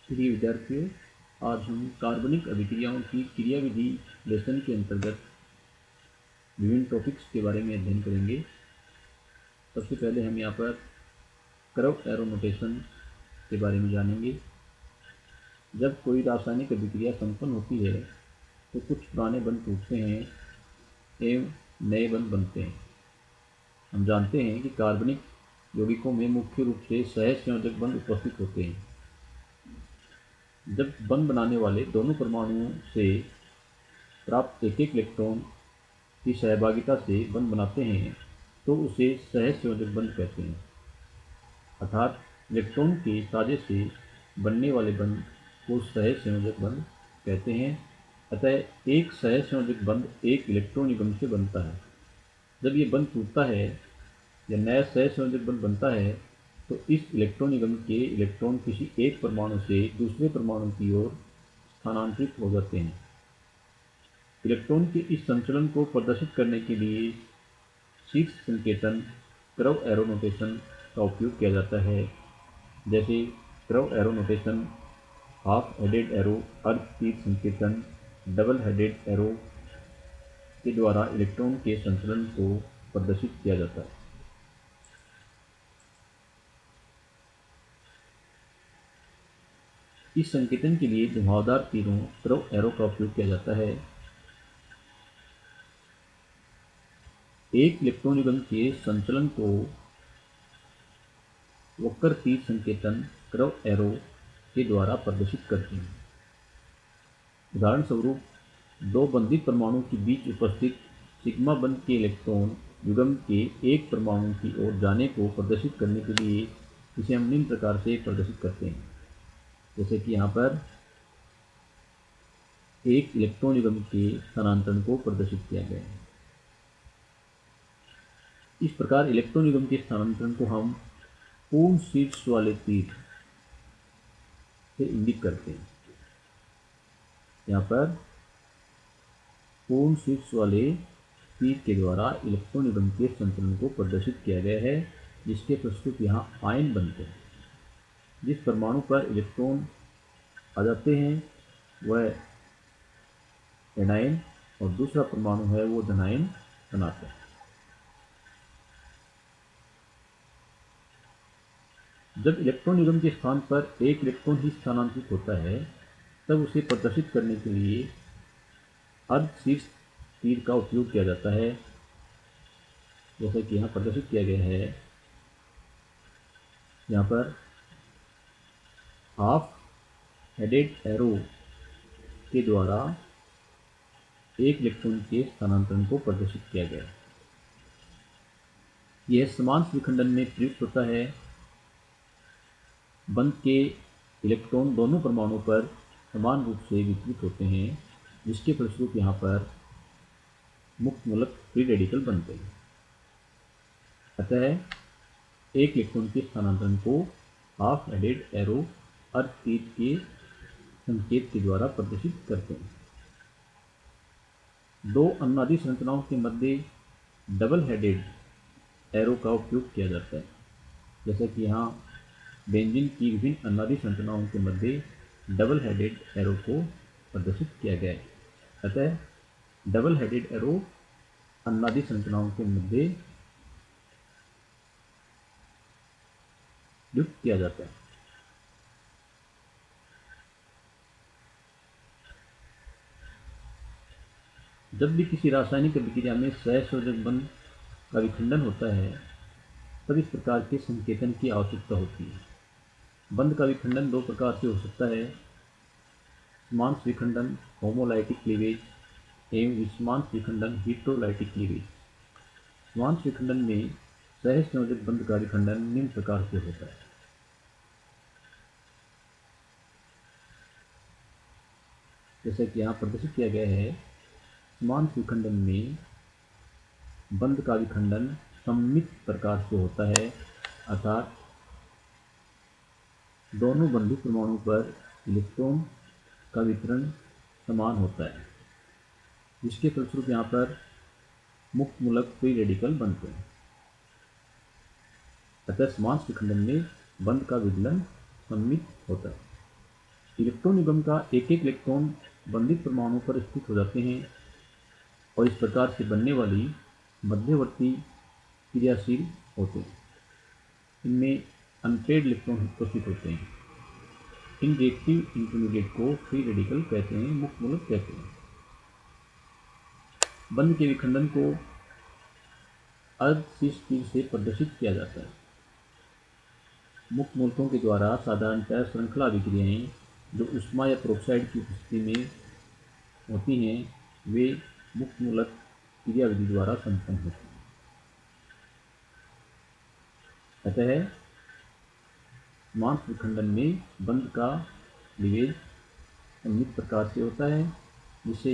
प्रिय विद्यार्थियों, आज हम कार्बनिक अभिक्रियाओं की क्रियाविधि लेसन के अंतर्गत विभिन्न टॉपिक्स के बारे में अध्ययन करेंगे। सबसे पहले हम यहाँ पर कर्व एरो नोटेशन के बारे में जानेंगे। जब कोई रासायनिक अभिक्रिया संपन्न होती है तो कुछ पुराने बंध टूटते हैं एवं नए बंध बनते हैं। हम जानते हैं कि कार्बनिक यौगिकों में मुख्य रूप से सहसंयोजक बंध उपस्थित होते हैं। जब बंध बनाने वाले दोनों परमाणुओं से प्राप्त एक एक इलेक्ट्रॉन की सहभागिता से बंध बनाते हैं तो उसे सहसंयोजक बंध कहते हैं। अर्थात इलेक्ट्रॉन के साझे से बनने वाले बंध को सहसंयोजक बंध कहते हैं। अतः एक सहसंयोजक बंध एक इलेक्ट्रॉन युग्म से बनता है। जब ये बंध टूटता है या नया सहसंयोजक बंध बनता है तो इस इलेक्ट्रॉन युग्म के इलेक्ट्रॉन किसी एक परमाणु से दूसरे परमाणु की ओर स्थानांतरित हो जाते हैं। इलेक्ट्रॉन के इस संचलन को प्रदर्शित करने के लिए शीर्ष संकेतन कर्व एरो नोटेशन का उपयोग किया जाता है। जैसे curve arrow notation, half headed arrow, अर्ध तीर संकेतन, डबल हेडेड एरो के द्वारा इलेक्ट्रॉन के संचलन को प्रदर्शित किया जाता है। इस संकेतन के लिए घुमावदार तीरों कर्व एरो का उपयोग किया जाता है। एक इलेक्ट्रॉन युग्म के संचलन को वक्र तीर संकेतन कर्व एरो के द्वारा प्रदर्शित करते हैं। उदाहरण स्वरूप, दो बंधित परमाणु के बीच उपस्थित सिग्मा बंध के इलेक्ट्रॉन युग्म के एक परमाणु की ओर जाने को प्रदर्शित करने के लिए इसे हम निम्न प्रकार से प्रदर्शित करते हैं। जैसे कि यहाँ पर एक इलेक्ट्रॉन युग्म के स्थानांतरण को प्रदर्शित किया गया है। इस प्रकार इलेक्ट्रॉन युग्म के स्थानांतरण को हम पूर्ण शीर्ष वाले तीर से इंगित करते हैं। यहाँ पर पूर्ण शीर्ष वाले तीर के द्वारा इलेक्ट्रॉन युग्म के संचलन को प्रदर्शित किया गया है, जिसके फलस्वरूप यहाँ आयन बनते हैं। जिस परमाणु पर इलेक्ट्रॉन आ जाते हैं वह एनायन और दूसरा परमाणु है वो धनायन बनाता है। जब इलेक्ट्रॉन युग्म के स्थान पर एक इलेक्ट्रॉन ही स्थानांतरित होता है तब उसे प्रदर्शित करने के लिए अर्ध शीर्ष तीर का उपयोग किया जाता है। जैसा कि यहाँ प्रदर्शित किया गया है, यहाँ पर हाफ हेडेड एरो के द्वारा एक इलेक्ट्रॉन के स्थानांतरण को प्रदर्शित किया गया है। यह समान विखंडन में प्रयुक्त होता है। बंध के इलेक्ट्रॉन दोनों परमाणु पर समान रूप से वितरित होते हैं, जिसके फलस्वरूप यहाँ पर मुक्त मूलक फ्री रेडिकल बनते हैं। अतः एक इलेक्ट्रॉन के स्थानांतरण को हाफ हेडेड एरो अर्ध तीर के संकेत के द्वारा प्रदर्शित करते हैं। दो अनुनादी संरचनाओं के मध्य डबल हेडेड एरो का उपयोग किया जाता है। जैसा कि यहाँ बेंजीन की विभिन्न अनुनादी संरचनाओं के मध्य डबल हेडेड एरो को प्रदर्शित किया गया है। अतः डबल हेडेड एरो अनुनादी संरचनाओं के मध्य युक्त किया जाता है। जब भी किसी रासायनिक अभिक्रिया में सहसंयोजक बंध का विखंडन होता है तब इस प्रकार के संकेतन की आवश्यकता होती है। बंध का विखंडन दो प्रकार से हो सकता है: समांश विखंडन होमोलाइटिक क्लीवेज एवं विषमांश विखंडन हेटेरोलाइटिक क्लीवेज। समांश विखंडन में सहसंयोजक बंध का विखंडन निम्न प्रकार से होता है। जैसे कि यहाँ प्रदर्शित किया गया है, समांश विखंडन में बंध का विखंडन सममित प्रकार से होता है, अर्थात दोनों बंधित परमाणु पर इलेक्ट्रॉन का वितरण समान होता है, जिसके फलस्वरूप यहाँ पर मुक्त मूलक फ्री रेडिकल बनते हैं। अतः समांश विखंडन में बंध का विदलन सममित होता है। इलेक्ट्रॉन युग्म का एक एक इलेक्ट्रॉन बंधित परमाणु पर स्थित हो जाते हैं और इस प्रकार से बनने वाली मध्यवर्ती क्रियाशील होते हैं। इनमें अनपेड इलेक्ट्रॉन उपस्थित होते हैं। इन रिएक्टिव इंटरमीडिएट को फ्री रेडिकल कहते हैं, मुक्त मूलक कहते हैं। बंध के विखंडन को अर्धशीर्ष तीर से प्रदर्शित किया जाता है। मुक्त मूलकों के द्वारा साधारणतः श्रृंखला अभिक्रियाएं जो ऊष्मा या पेरोक्साइड की उपस्थिति में होती हैं वे मुक्त मूलक क्रियाविधि द्वारा संपन्न होती हैं। अतः मांस विखंडन में बंध का निवेश निम्न प्रकार से होता है, जिससे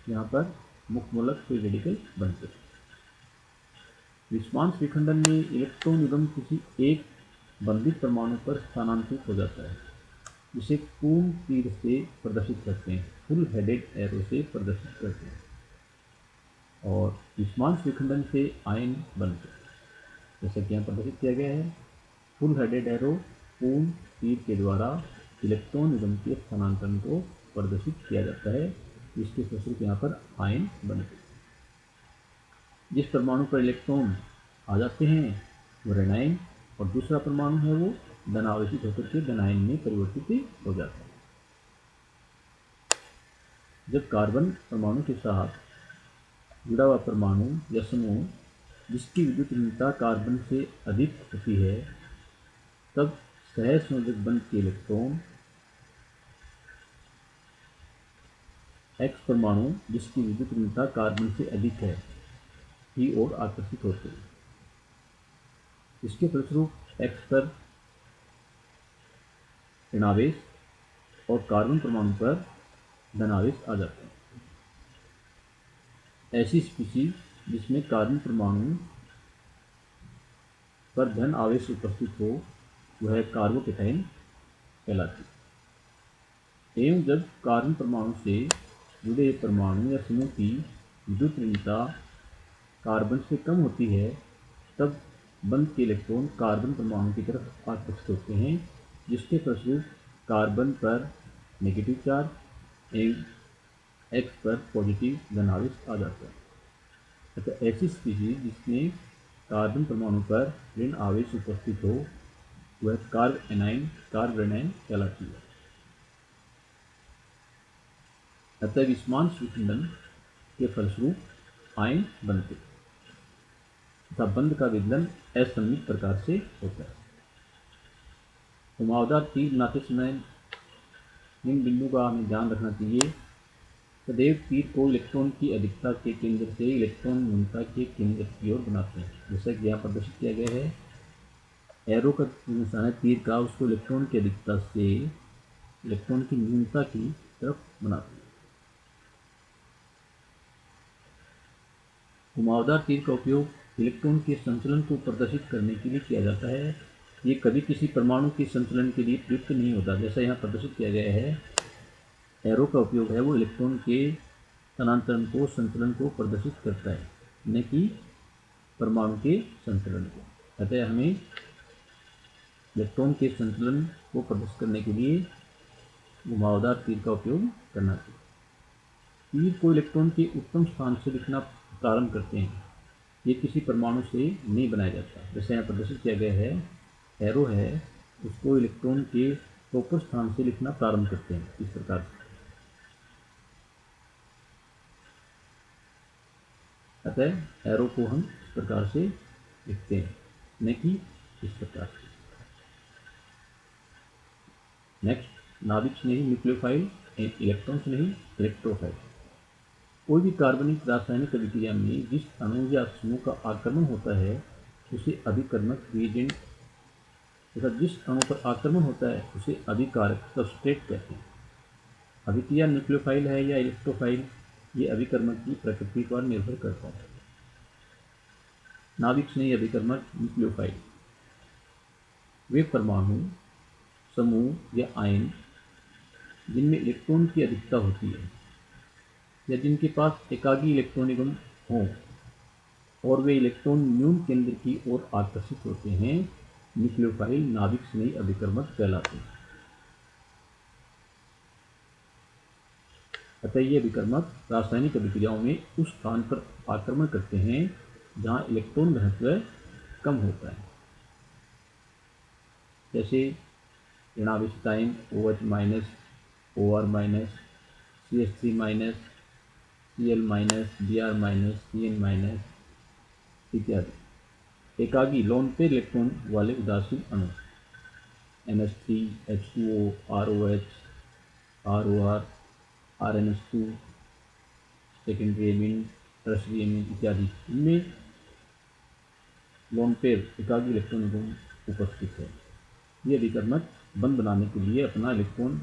यहाँ पर मुक्त मूलक फ्री रेडिकल बनते हैं। विस्मांस विखंडन में इलेक्ट्रॉन युग्म किसी एक बंधित परमाणु पर स्थानांतरित हो जाता है, जिसे पूर्ण तीर से प्रदर्शित करते हैं, फुल हेडेड एरो से प्रदर्शित करते हैं। और विस्मांस विखंडन से आयन बनते हैं, जैसा कि यहाँ प्रदर्शित किया गया है। फुल हेडेड एरो पूर्ण तीर के द्वारा इलेक्ट्रॉन युग्म के स्थानांतरण को प्रदर्शित किया जाता है, जिसके फलस्वरूप यहाँ पर आयन बनते हैं। जिस परमाणु पर इलेक्ट्रॉन आ जाते हैं वो ऋणायन और दूसरा परमाणु है वो धनावेशित होकर के धनायन में परिवर्तित हो जाता है। जब कार्बन परमाणु के साथ जुड़ा हुआ परमाणु या समूह जिसकी विद्युत ऋणता कार्बन से अधिक होती है, तब सहसंयोजक बंध के इलेक्ट्रॉन एक्स परमाणु जिसकी विद्युत ऋणता कार्बन से अधिक है की ओर आकर्षित होते हैं। इसके फलस्वरूप एक्स पर ऋणावेश और कार्बन परमाणु पर धनावेश आ जाते हैं। ऐसी स्पीशीज जिसमें कार्बन परमाणु पर धन आवेश उपस्थित हो वह कार्बोकेटाइन कहलाती है। एवं जब कार्बन परमाणु से जुड़े परमाणु या समूह की विद्युत ऋणता कार्बन से कम होती है, तब बंध के इलेक्ट्रॉन कार्बन परमाणु की तरफ आकर्षित होते हैं, जिसके फलस्वरूप कार्बन पर नेगेटिव चार्ज एवं एक्स पर पॉजिटिव धनावेश आ जाता है। अतः ऐसी स्पीशीज जिसमें कार्बन परमाणु पर ऋण आवेश उपस्थित हो वह कार्ब एनाइन कहलाती है। अतः विस्मांस विखंडन के फलस्वरूप आयन बनते तथा बंध का विदलन असममित प्रकार से होता है। घुमावदार तीर बनाते समय इन बिंदु का हमें ध्यान रखना चाहिए। सदैव तीर को इलेक्ट्रॉन की अधिकता के केंद्र से इलेक्ट्रॉन न्यूनता के केंद्र की ओर बनाते हैं, जैसा कि यहाँ प्रदर्शित किया गया है। एरो का निशान है तीर का, उसको इलेक्ट्रॉन की अधिकता से इलेक्ट्रॉन की न्यूनता की तरफ बनाते हैं। घुमावदार तीर का उपयोग इलेक्ट्रॉन के संचलन को प्रदर्शित करने के लिए किया जाता है। ये कभी किसी परमाणु के संचलन के लिए प्रयुक्त नहीं होता, जैसा यहाँ प्रदर्शित किया गया है। एरो का उपयोग है वो इलेक्ट्रॉन के स्थानांतरण को संचलन को प्रदर्शित करता है, न कि परमाणु के संचलन को। अतः हमें इलेक्ट्रॉन के संचलन को प्रदर्शित करने के लिए घुमावदार तीर का उपयोग करना चाहिए। तीर को इलेक्ट्रॉन के उत्तम स्थान से लिखना प्रारंभ करते हैं। ये किसी परमाणु से नहीं बनाया जाता, जैसे यहाँ प्रदर्शित किया गया है। एरो है उसको इलेक्ट्रॉन के प्रॉपर स्थान से लिखना प्रारंभ करते हैं इस प्रकार से। अतः एरो को हम इस प्रकार से लिखते हैं, न कि इस प्रकार से। नेक्स्ट, नाभिक स्नेही न्यूक्लियोफाइल, इलेक्ट्रॉन स्नेही इलेक्ट्रोफाइल। कोई भी कार्बनिक रासायनिक अभिक्रिया में जिस अणु या समूह का आक्रमण होता है उसे अभिकर्मक रिएजेंट तथा जिस अणु पर आक्रमण होता है उसे अभिकारक सबस्ट्रेट कहते हैं। अभिक्रिया न्यूक्लियोफाइल है या इलेक्ट्रोफाइल, ये अभिकर्मक की प्रकृति पर निर्भर करता है। नाभिक स्नेही अभिकर्मक न्यूक्लियोफाइल वे परमाणु, समूह या आयन जिनमें इलेक्ट्रॉन की अधिकता होती है या जिनके पास एकागी इलेक्ट्रॉन युग्म हों और वे इलेक्ट्रॉन न्यून केंद्र की ओर आकर्षित होते हैं, न्यूक्लियोफाइल नाभिक स्नेही अभिकर्मक कहलाते हैं। अतः ये विकर्मक रासायनिक अभिक्रियाओं में उस स्थान पर आक्रमण करते हैं जहाँ इलेक्ट्रॉन घनत्व कम होता है। जैसे ऋणावेशिताएं OH minus, OR minus, CH3 minus, Cl minus, Br minus, Cn minus इत्यादि। एकागी लोन पेयर इलेक्ट्रॉन वाले उदासीन अणु NH3, H2O, ROH, ROR, RNH2, secondary amine, tertiary amine इत्यादि, इनमें लोन पेयर एकागी इलेक्ट्रॉन उपस्थित है। ये विकर्मक बंध बनाने के लिए अपना इलेक्ट्रॉन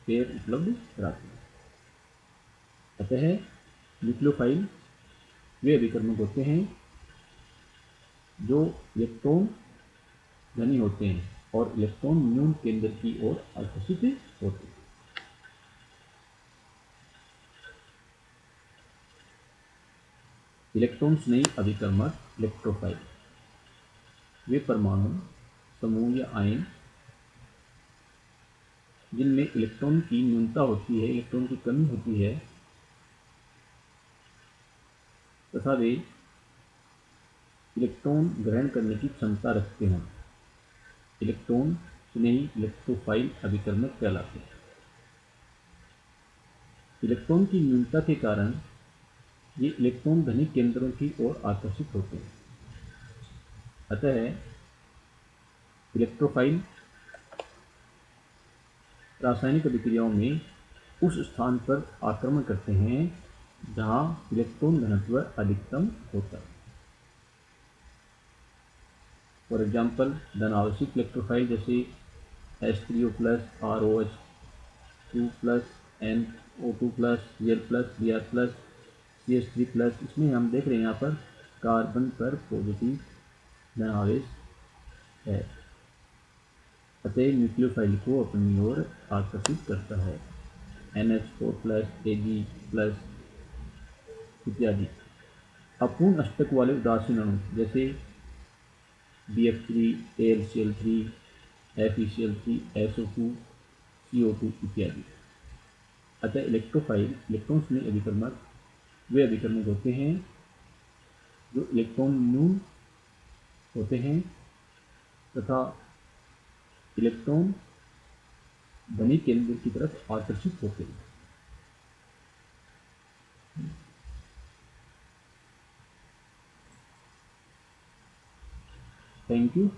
पेयर उपलब्ध कराते हैं। अतः न्यूक्लियोफाइल वे अभिकर्मक होते हैं जो इलेक्ट्रॉन धनी होते हैं और इलेक्ट्रॉन न्यून केंद्र की ओर आकर्षित होते हैं। इलेक्ट्रॉन्स नहीं अभिकर्मक इलेक्ट्रोफाइल वे परमाणु समूह या आयन जिनमें इलेक्ट्रॉन की न्यूनता होती है, इलेक्ट्रॉन की कमी होती है तथा वे इलेक्ट्रॉन ग्रहण करने की क्षमता रखते हैं। इलेक्ट्रॉन स्नेही इलेक्ट्रोफाइल अभिकर्मक कहलाते हैं। इलेक्ट्रॉन की न्यूनता के कारण ये इलेक्ट्रॉन धनी केंद्रों की ओर आकर्षित होते हैं। अतः इलेक्ट्रोफाइल रासायनिक अभिक्रियाओं में उस स्थान पर आक्रमण करते हैं जहां इलेक्ट्रॉन घनत्व अधिकतम होता है। फॉर एग्जाम्पल धनावशिक इलेक्ट्रोफाइल जैसे H3O+, ROH2+, NO2+, Cl+, Br+, CH3+, इसमें हम देख रहे हैं यहाँ पर कार्बन पर पॉजिटिव धनावेश है। अतः न्यूक्लियोफाइल को अपनी ओर आकर्षित करता है। NH4+, Ag+ इत्यादि। अपूर्ण अष्टक वाले उदासीन अणु जैसे BF3, AlCl3, FeCl3, SO2, CO2 इत्यादि। अतः इलेक्ट्रोफाइल इलेक्ट्रॉन्स में अभिकर्मक वे अभिकर्मक होते हैं जो इलेक्ट्रॉन न्यून होते हैं तथा इलेक्ट्रॉन धनी केंद्र की तरफ आकर्षित होते हैं। Thank you.